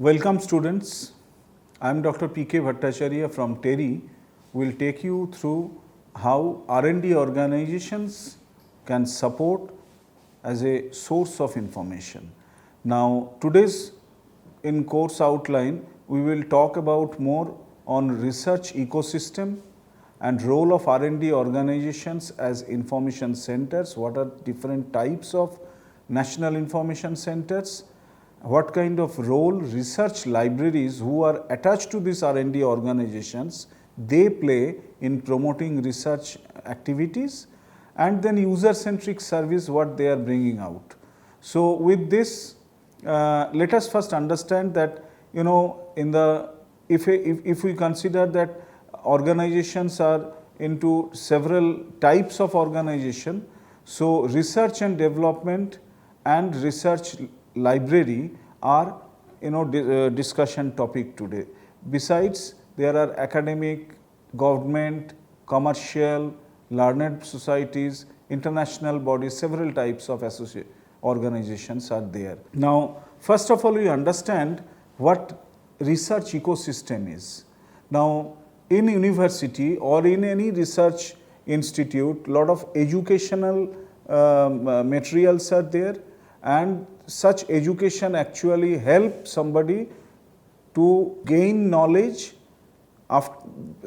Welcome students. I am Dr. P.K. Bhattacharya from TERI. We will take you through how R&D organizations can support as a source of information. Now today's in course outline we will talk about more on research ecosystem and role of R&D organizations as information centers, what are different types of national information centers, what kind of role research libraries who are attached to these R&D organizations, they play in promoting research activities, and then user centric service what they are bringing out. So with this let us first understand that in the if we consider that organizations are into several types of organization, so research and development and research library are discussion topic today. Besides, there are academic, government, commercial, learned societies, international bodies, several types of organizations are there. Now first of all we understand what research ecosystem is. Now in university or in any research institute, lot of educational materials are there, and such education actually help somebody to gain knowledge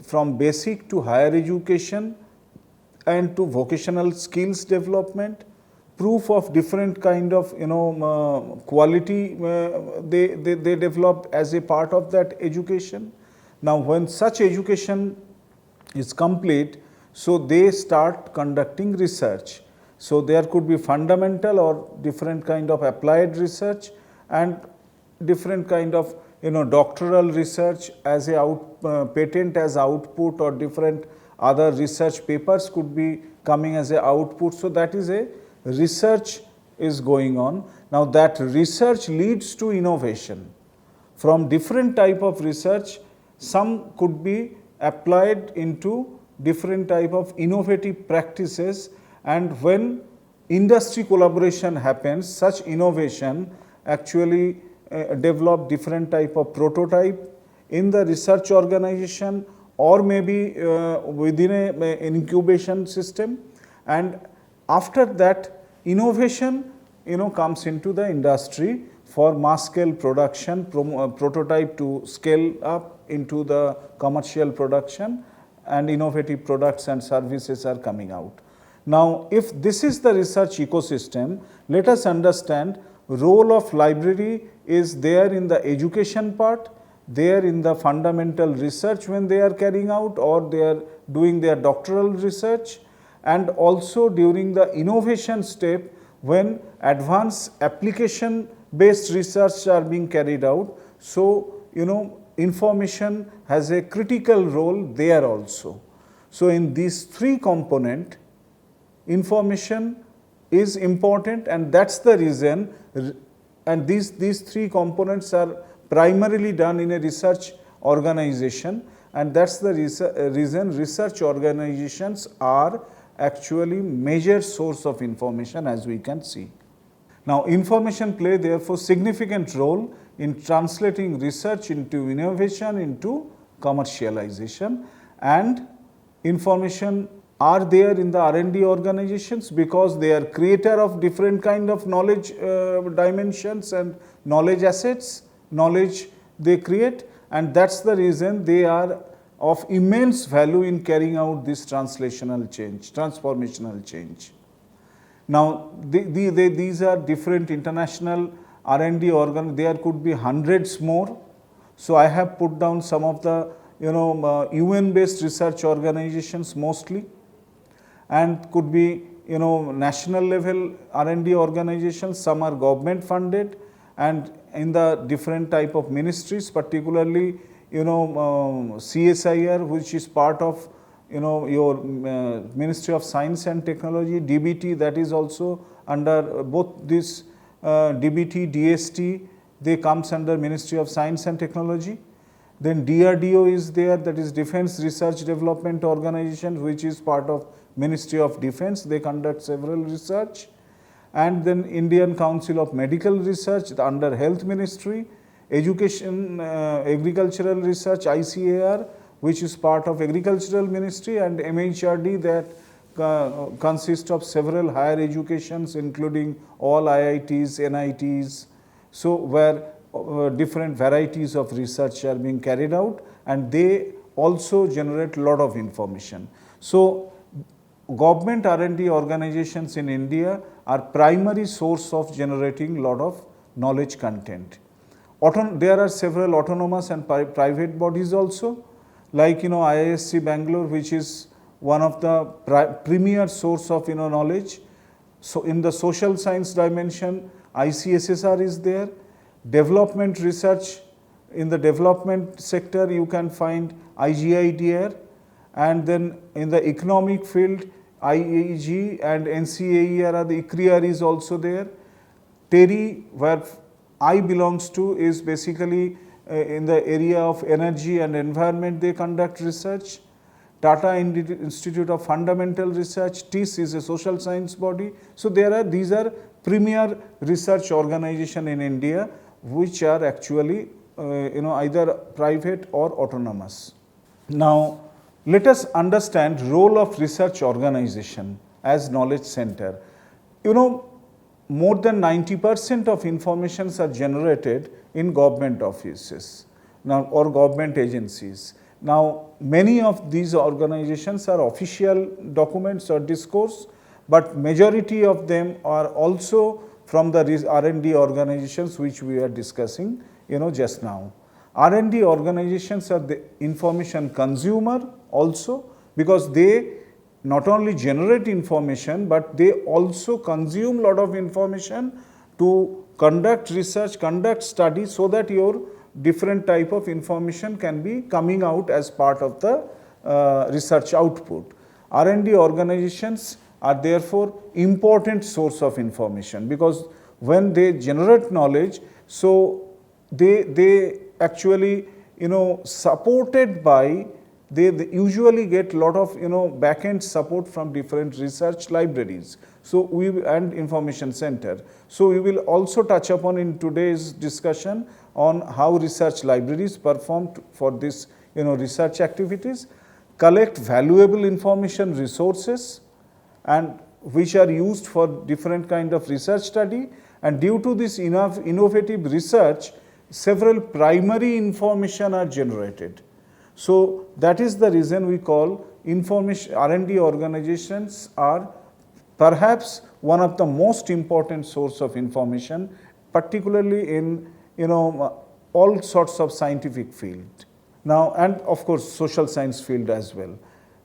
from basic to higher education and to vocational skills development, proof of different kind of quality they develop as a part of that education. Now when such education is complete, so they start conducting research. So there could be fundamental or different kind of applied research and different kind of doctoral research as a patent as output, or different other research papers could be coming as a output. So that is a research is going on. Now that research leads to innovation. From different type of research, some could be applied into different type of innovative practices, and when industry collaboration happens, such innovation actually develop different type of prototype in the research organization or maybe within an incubation system, and after that innovation comes into the industry for mass scale production, prototype to scale up into the commercial production, and innovative products and services are coming out. Now if this is the research ecosystem, let us understand role of library is there in the education part, there in the fundamental research when they are carrying out or they are doing their doctoral research, and also during the innovation step when advanced application based research are being carried out. So information has a critical role there also. So in these three components, information is important, and that is the reason, and these three components are primarily done in a research organization, and that is the reason research organizations are actually major source of information, as we can see. Now information play therefore significant role in translating research into innovation, into commercialization, and information are there in the R&D organizations because they are creator of different kind of knowledge dimensions and knowledge assets, knowledge they create, and that is the reason they are of immense value in carrying out this translational change, transformational change. Now these are different international R&D organ, there could be hundreds more. So I have put down some of the UN based research organizations mostly, and could be national level R&D organizations, some are government funded, and in the different type of ministries, particularly CSIR, which is part of your Ministry of Science and Technology, DBT, that is also under both this DBT, DST, they comes under Ministry of Science and Technology. Then DRDO is there, that is Defense Research Development Organization, which is part of Ministry of Defense, they conduct several research. And then Indian Council of Medical Research under Health Ministry, Education, Agricultural Research, ICAR, which is part of Agricultural Ministry, and MHRD, that consists of several higher educations including all IITs, NITs, so where different varieties of research are being carried out, and they also generate a lot of information. So government R&D organizations in India are primary source of generating lot of knowledge content. There are several autonomous and private bodies also, like IISc Bangalore, which is one of the premier source of knowledge. So in the social science dimension, ICSSR is there. Development research, in the development sector you can find IGIDR, and then in the economic field IEG and NCAER, the ICRIER is also there. TERI, where I belongs to, is basically in the area of energy and environment they conduct research. Tata Institute of Fundamental Research, TIS, is a social science body. So these are premier research organization in India which are actually either private or autonomous. Now let us understand role of research organization as knowledge center. More than 90% of informations are generated in government offices now or government agencies. Now many of these organizations are official documents or discourse, but majority of them are also from the R&D organizations which we are discussing just now. R&D organizations are the information consumer also, because they not only generate information, but they also consume lot of information to conduct research, conduct studies, so that your different type of information can be coming out as part of the research output. R&D organizations are therefore important source of information, because when they generate knowledge, so they actually supported by, they usually get lot of back-end support from different research libraries and information center. So we will also touch upon in today's discussion on how research libraries perform for this research activities, collect valuable information resources, and which are used for different kind of research study. And due to this innovative research, several primary information are generated. So that is the reason we call information R&D organizations are perhaps one of the most important source of information, particularly in all sorts of scientific field. Now, and of course social science field as well.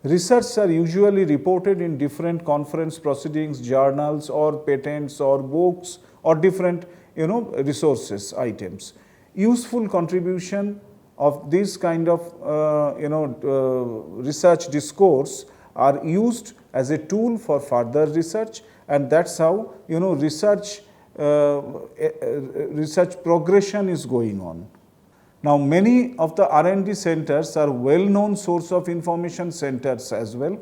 Research are usually reported in different conference proceedings, journals, or patents, or books, or different resources items. Useful contribution of this kind of research discourse are used as a tool for further research, and that's how research progression is going on. Now many of the R&D centers are well-known source of information centers as well.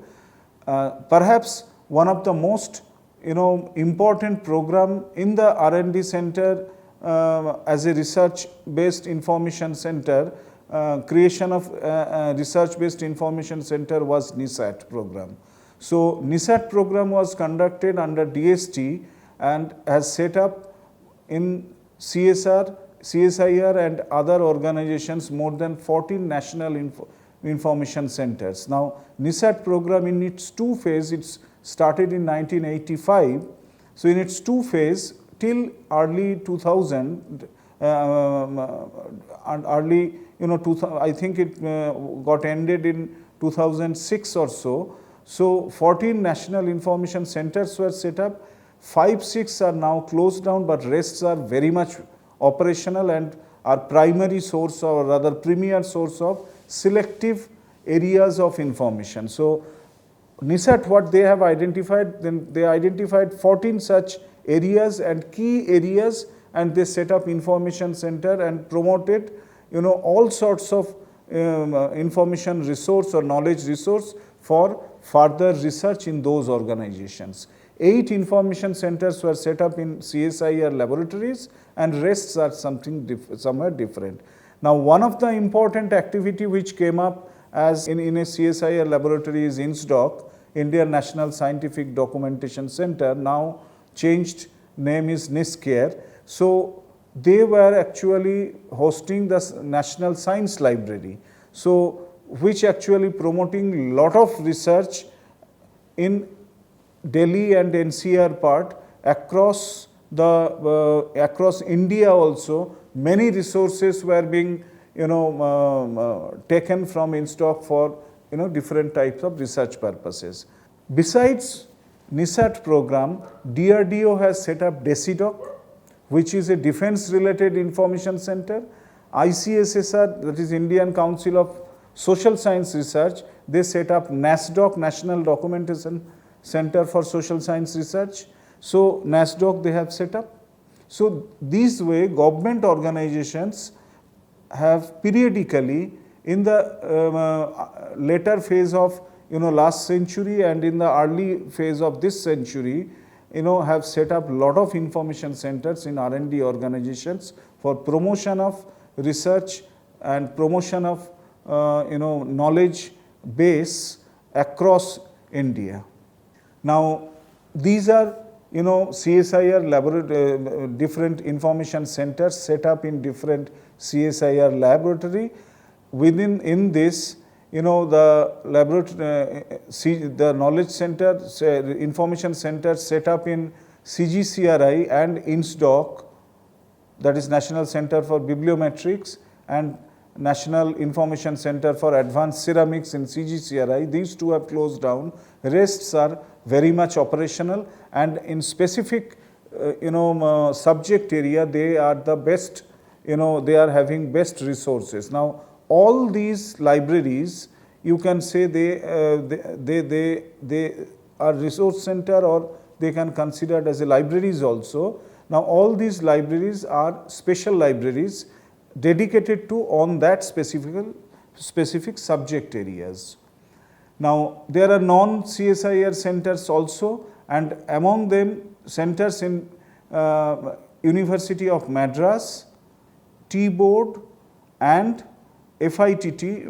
Perhaps one of the most important program in the R&D center as a research-based information center, creation of research-based information center was NISAT program. So NISAT program was conducted under DST and has set up in CSIR and other organizations more than 14 national information centers. Now NISAT program in its two phase, it's started in 1985. So in its two phase till early 2000 and early 2000, I think it got ended in 2006 or so. So 14 national information centers were set up. 5-6 are now closed down, but rests are very much operational and are primary source, or rather premier source of selective areas of information. So NISAT, what they have identified, then they identified 14 such areas and key areas, and they set up information center and promoted all sorts of information resource or knowledge resource for further research in those organizations. 8 information centers were set up in CSIR laboratories, and rests are somewhere different. Now, one of the important activity which came up as in a CSIR laboratory is INSDOC, Indian National Scientific Documentation Center, now changed name is NISCARE. So, they were actually hosting the National Science Library, so which actually promoting lot of research in Delhi and NCR part across across India also. Many resources were being taken from INSDOC for different types of research purposes. Besides NISAT program, DRDO has set up DECIDOC, which is a defense related information center. ICSSR, that is Indian Council of Social Science Research, they set up NASDOC, National Documentation Center for Social Science Research. So, NASDOC they have set up. So, this way government organizations have periodically in the later phase of last century and in the early phase of this century, have set up lot of information centers in R&D organizations for promotion of research and promotion of knowledge base across India. Now, these are CSIR laboratory, different information centers set up in different CSIR laboratory. In this, the laboratory, the knowledge center, information center set up in CGCRI and INSDOC, that is National Center for Bibliometrics, and National Information Center for Advanced Ceramics in CGCRI. These two have closed down. Rests are very much operational, and in specific subject area they are the best, they are having best resources. Now, all these libraries, you can say they are resource center, or they can considered as a libraries also. Now, all these libraries are special libraries dedicated to on that specific subject areas. Now, there are non-CSIR centers also, and among them centers in University of Madras, T-Board and FITT,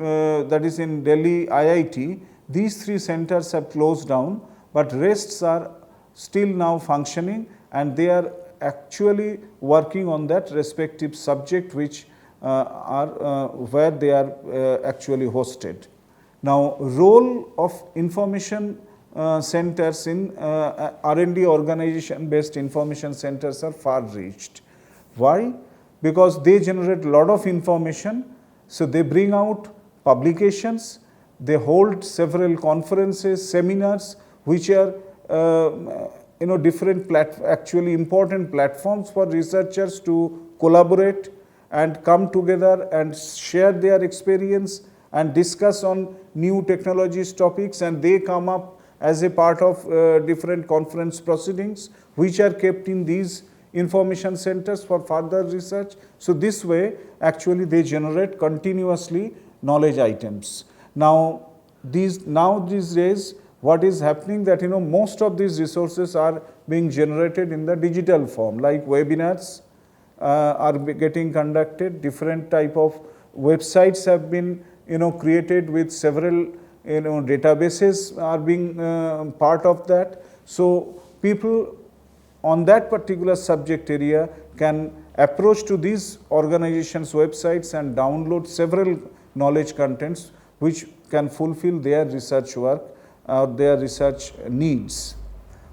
that is in Delhi IIT. These three centers have closed down, but rests are still now functioning, and they are actually working on that respective subject which where they are actually hosted. Now, role of information centers in R&D organization based information centers are far reached. Why? Because they generate lot of information, so they bring out publications, they hold several conferences, seminars, which are different actually important platforms for researchers to collaborate and come together and share their experience and discuss on new technologies topics, and they come up as a part of different conference proceedings which are kept in these information centers for further research. So, this way actually they generate continuously knowledge items. Now, these days what is happening that most of these resources are being generated in the digital form, like webinars are getting conducted, different type of websites have been created with several databases are being part of that. So, people on that particular subject area can approach to these organizations websites and download several knowledge contents which can fulfill their research work or their research needs.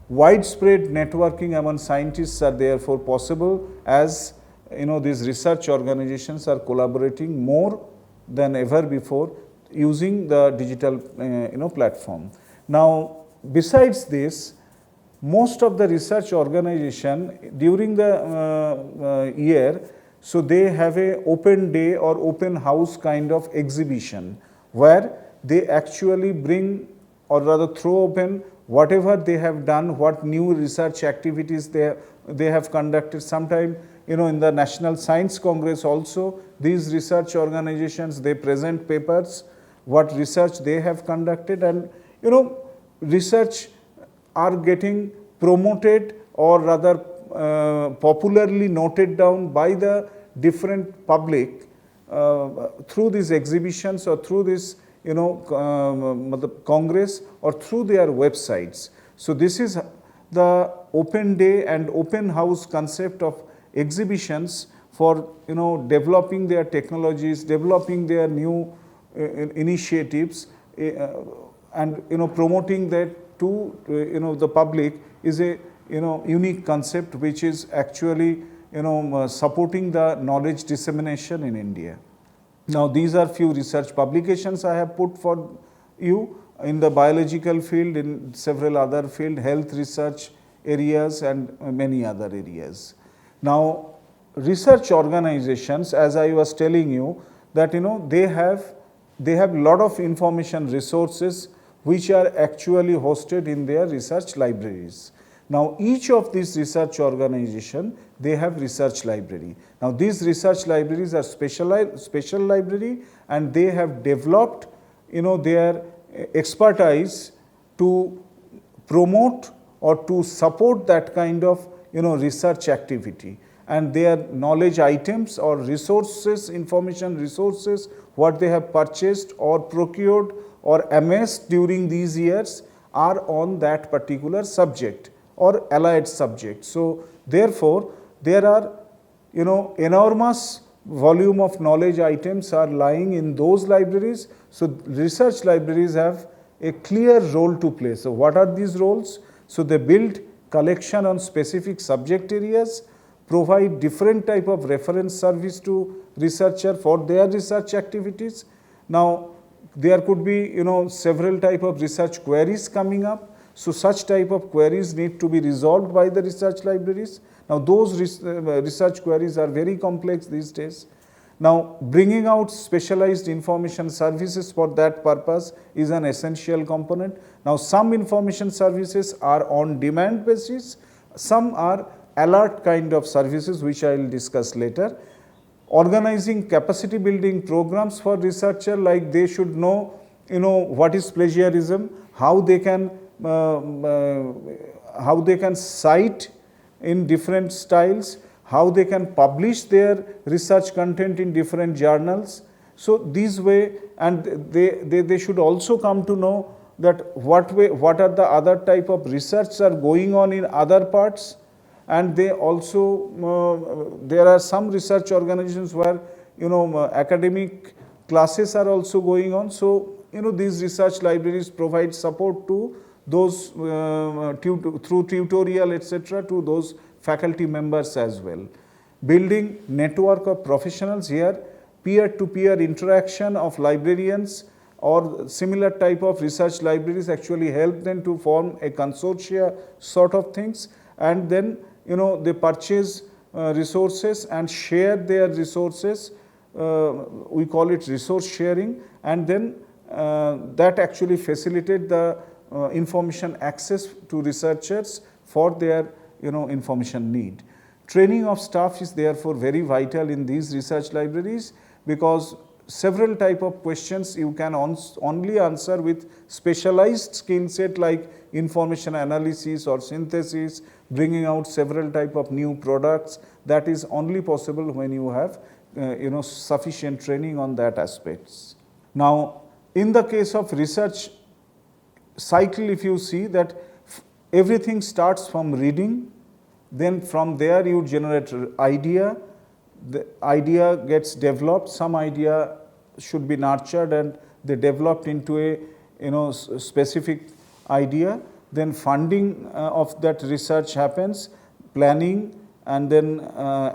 Widespread networking among scientists are therefore possible, as these research organizations are collaborating more than ever before using the digital platform. Now, besides this, most of the research organization during the year, so they have a open day or open house kind of exhibition where they actually bring or rather throw open whatever they have done, what new research activities they have conducted. Sometime in the National Science Congress also, these research organizations, they present papers, what research they have conducted, and research are getting promoted or rather popularly noted down by the different public through these exhibitions or through this congress or through their websites. So this is the open day and open house concept of exhibitions for developing their technologies, developing their new initiatives, and promoting that to the public is a unique concept which is actually supporting the knowledge dissemination in India. Now these are few research publications I have put for you in the biological field, in several other field, health research areas and many other areas. Now research organizations, as I was telling you, that they have lot of information resources which are actually hosted in their research libraries. Now each of these research organization, they have research library. Now these research libraries are special library, and they have developed their expertise to promote or to support that kind of research activity, and their knowledge items or resources, information resources, what they have purchased or procured or amassed during these years are on that particular subject or allied subject. So therefore there are enormous volume of knowledge items are lying in those libraries. So research libraries have a clear role to play. So what are these roles? So they build collection on specific subject areas, provide different type of reference service to researcher for their research activities. Now there could be several type of research queries coming up. So such type of queries need to be resolved by the research libraries. Now those research queries are very complex these days. Now bringing out specialized information services for that purpose is an essential component. Now some information services are on demand basis, some are alert kind of services which I will discuss later. Organizing capacity building programs for researcher, like they should know what is plagiarism, how they can cite in different styles, how they can publish their research content in different journals. So this way, and they should also come to know that what are the other type of research are going on in other parts. And they also there are some research organizations where academic classes are also going on. So these research libraries provide support to those through tutorial etc. to those faculty members as well. Building network of professionals here, peer-to-peer interaction of librarians or similar type of research libraries actually help them to form a consortia sort of things, and then they purchase resources and share their resources. We call it resource sharing, and then that actually facilitate the information access to researchers for their information need. Training of staff is therefore very vital in these research libraries, because several type of questions you can only answer with specialized skill set like information analysis or synthesis, bringing out several type of new products. That is only possible when you have sufficient training on that aspects. Now in the case of research cycle, if you see that everything starts from reading, then from there you generate idea, the idea gets developed, some idea should be nurtured and they developed into a specific idea, then funding of that research happens, planning, and then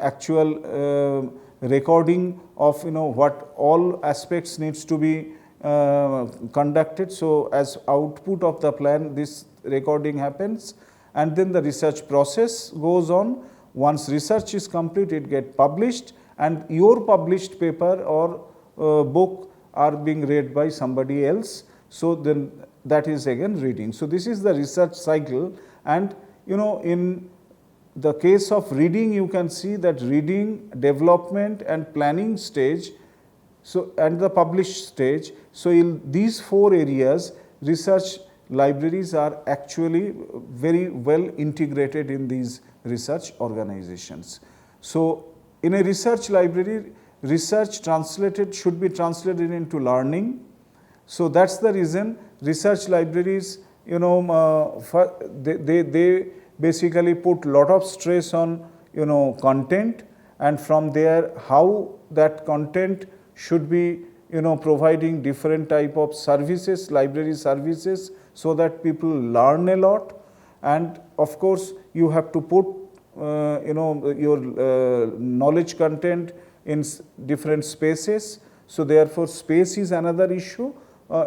actual recording of what all aspects needs to be conducted. So as output of the plan, this recording happens, and then the research process goes on. Once research is complete, it gets published, and your published paper or book are being read by somebody else. So then that is again reading. So this is the research cycle, and in the case of reading, you can see that reading, development and planning stage, so and the published stage. So in these four areas, research libraries are actually very well integrated in these research organizations. So, in a research library, research translated should be translated into learning. So, that is the reason research libraries, you know, they basically put lot of stress on, you know, content, and from there how that content should be, you know, providing different type of services, library services, so that people learn a lot. And of course, you have to put you know, your knowledge content in different spaces. So, therefore, space is another issue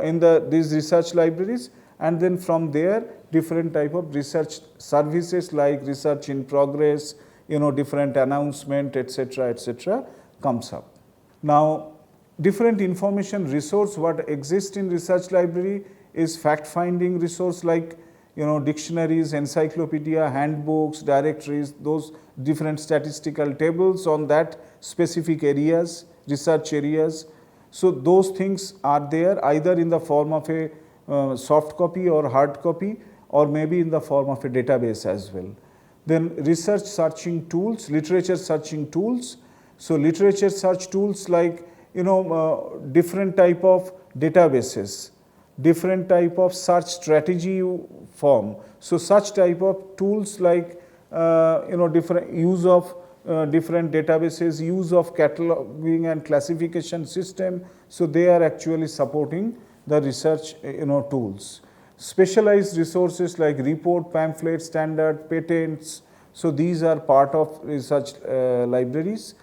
in these research libraries, and then from there different type of research services like research in progress, you know, different announcement, etc. comes up. Now, different information resource what exists in research library is fact finding resource like, you know, dictionaries, encyclopedia, handbooks, directories, those different statistical tables on that specific areas, research areas. So, those things are there either in the form of a soft copy or hard copy, or maybe in the form of a database as well. Then research searching tools, literature searching tools. So, literature search tools like, you know, different type of databases, different type of search strategy form. So, such type of tools like, you know, different use of different databases, use of cataloging and classification system. So, they are actually supporting the research, you know, tools. Specialized resources like report, pamphlet, standard, patents. So, these are part of research libraries,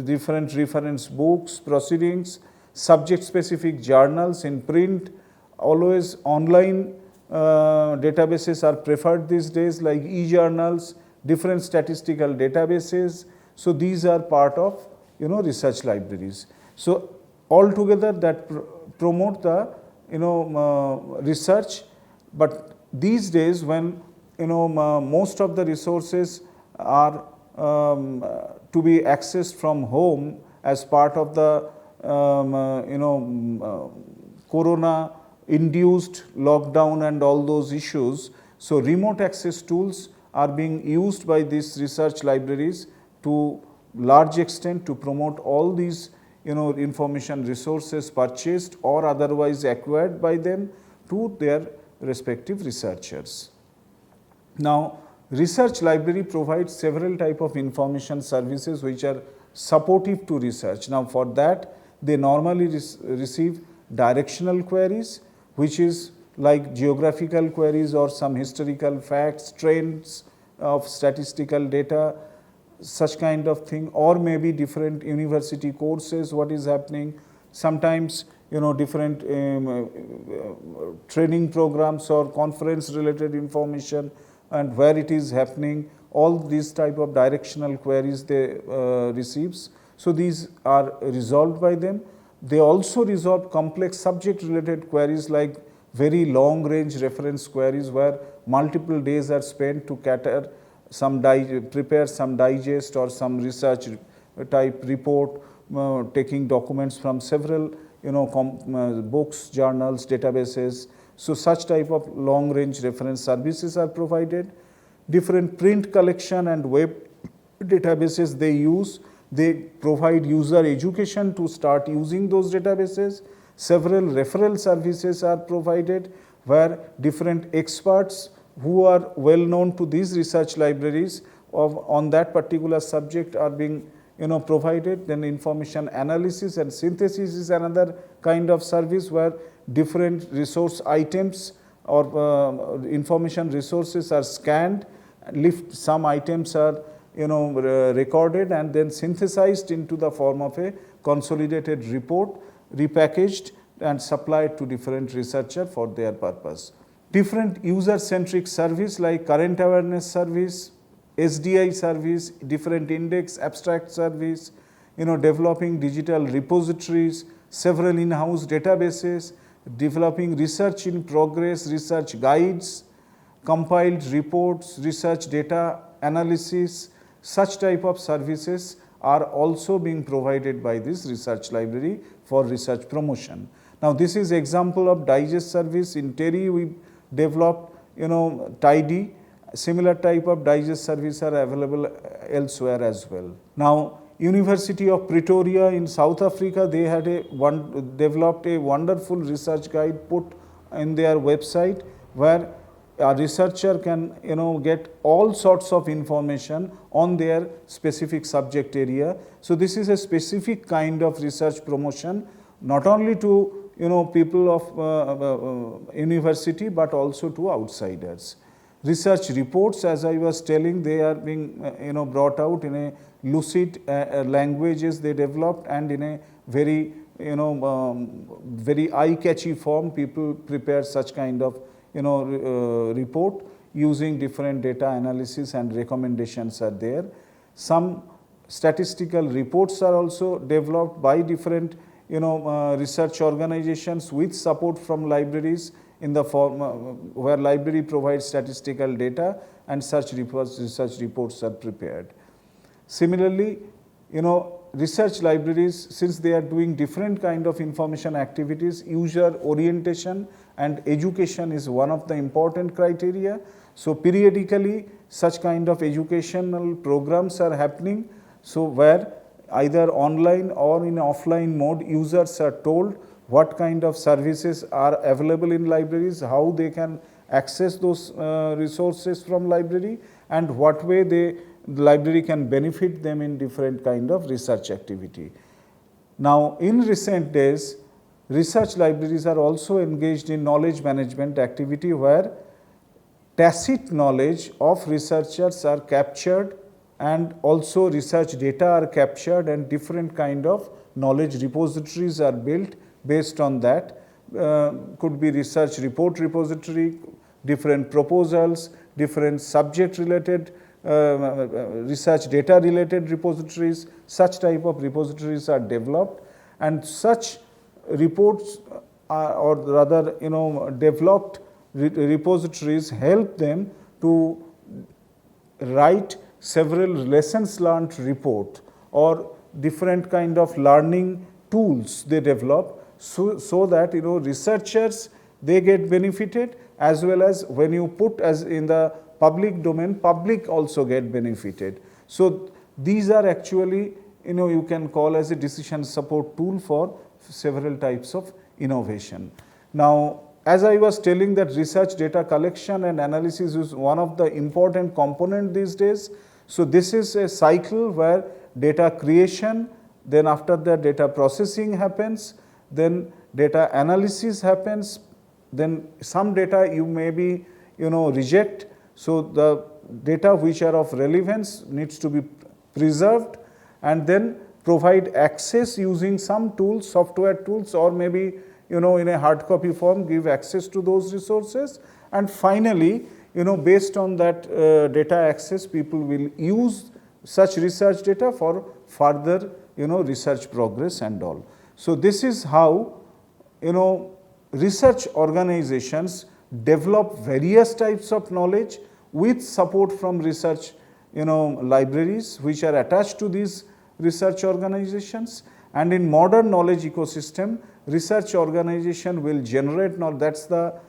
different reference books, proceedings, subject specific journals in print. Always online databases are preferred these days like e-journals, different statistical databases. So, these are part of, you know, research libraries. So, altogether that promote the, you know, research. But these days when, you know, most of the resources are to be accessed from home as part of the you know, corona induced lockdown and all those issues. So, remote access tools are being used by these research libraries to large extent to promote all these, you know, information resources purchased or otherwise acquired by them to their respective researchers. Now, research library provides several type of information services which are supportive to research. Now, for that they normally receive directional queries, which is like geographical queries or some historical facts, trends of statistical data, such kind of thing, or maybe different university courses, what is happening. Sometimes, you know, different training programs or conference related information and where it is happening, all these type of directional queries they receives. So, these are resolved by them. They also resolve complex subject related queries like very long range reference queries where multiple days are spent to cater some prepare some digest or some research type report, taking documents from several, you know, books, journals, databases. So, such type of long range reference services are provided. Different print collection and web databases they use. They provide user education to start using those databases. Several referral services are provided where different experts who are well known to these research libraries on that particular subject are being, you know, provided. Then information analysis and synthesis is another kind of service where different resource items or information resources are scanned, some items are, you know, recorded and then synthesized into the form of a consolidated report, repackaged and supplied to different researcher for their purpose. Different user centric service like current awareness service, SDI service, different index abstract service, you know, developing digital repositories, several in-house databases, developing research in progress, research guides, compiled reports, research data analysis. Such type of services are also being provided by this research library for research promotion. Now, this is example of digest service. In TERI we developed, Tidy. Similar type of digest service are available elsewhere as well. Now, University of Pretoria in South Africa, they had developed a wonderful research guide put in their website, where a researcher can get all sorts of information on their specific subject area. So this is a specific kind of research promotion, not only to people of university, but also to outsiders. Research reports, as I was telling, they are being brought out in a lucid languages they developed, and in a very very eye-catchy form. People prepare such kind of report using different data analysis, and recommendations are there. Some statistical reports are also developed by different research organizations with support from libraries, in the form where library provides statistical data, and such research reports are prepared. Similarly, research libraries, since they are doing different kind of information activities, user orientation and education is one of the important criteria. So periodically such kind of educational programs are happening, so where either online or in offline mode, users are told what kind of services are available in libraries, how they can access those resources from library, and what way the library can benefit them in different kind of research activity. Now, in recent days, research libraries are also engaged in knowledge management activity, where tacit knowledge of researchers are captured, and also research data are captured, and different kind of knowledge repositories are built based on that. Could be research report repository, different proposals, different subject related research data related repositories. Such type of repositories are developed, and such reports or rather developed repositories help them to write several lessons learned report, or different kind of learning tools they develop, so that researchers, they get benefited, as well as when you put as in the public domain, public also get benefited. So these are actually you can call as a decision support tool for several types of innovation. Now, as I was telling, that research data collection and analysis is one of the important component these days. So this is a cycle where data creation, then after that data processing happens, then data analysis happens, then some data you may be reject. So the data which are of relevance needs to be preserved, and then provide access using some tools, software tools, or maybe in a hard copy form, give access to those resources. And finally, based on that data access, people will use such research data for further research progress and all. So this is how research organizations develop various types of knowledge with support from research libraries which are attached to these research organizations. And in modern knowledge ecosystem, research organization will generate knowledge. That's the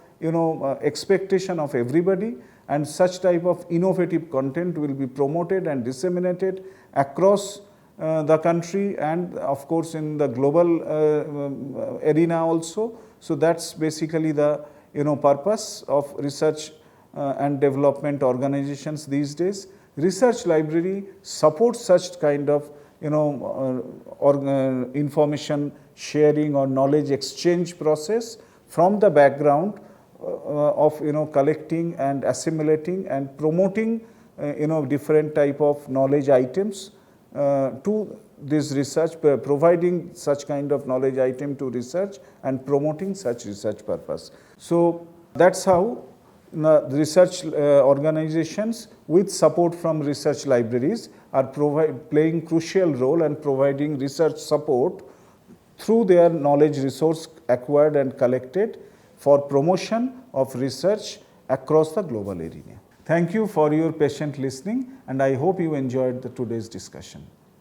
expectation of everybody, and such type of innovative content will be promoted and disseminated across the country, and of course in the global arena also. So that's basically the purpose of research and development organizations these days. Research library supports such kind of information sharing or knowledge exchange process from the background of collecting and assimilating and promoting different type of knowledge items to this research, providing such kind of knowledge item to research and promoting such research purpose. So that's how the research organizations with support from research libraries are playing crucial role and providing research support through their knowledge resource acquired and collected for promotion of research across the global arena. Thank you for your patient listening, and I hope you enjoyed today's discussion.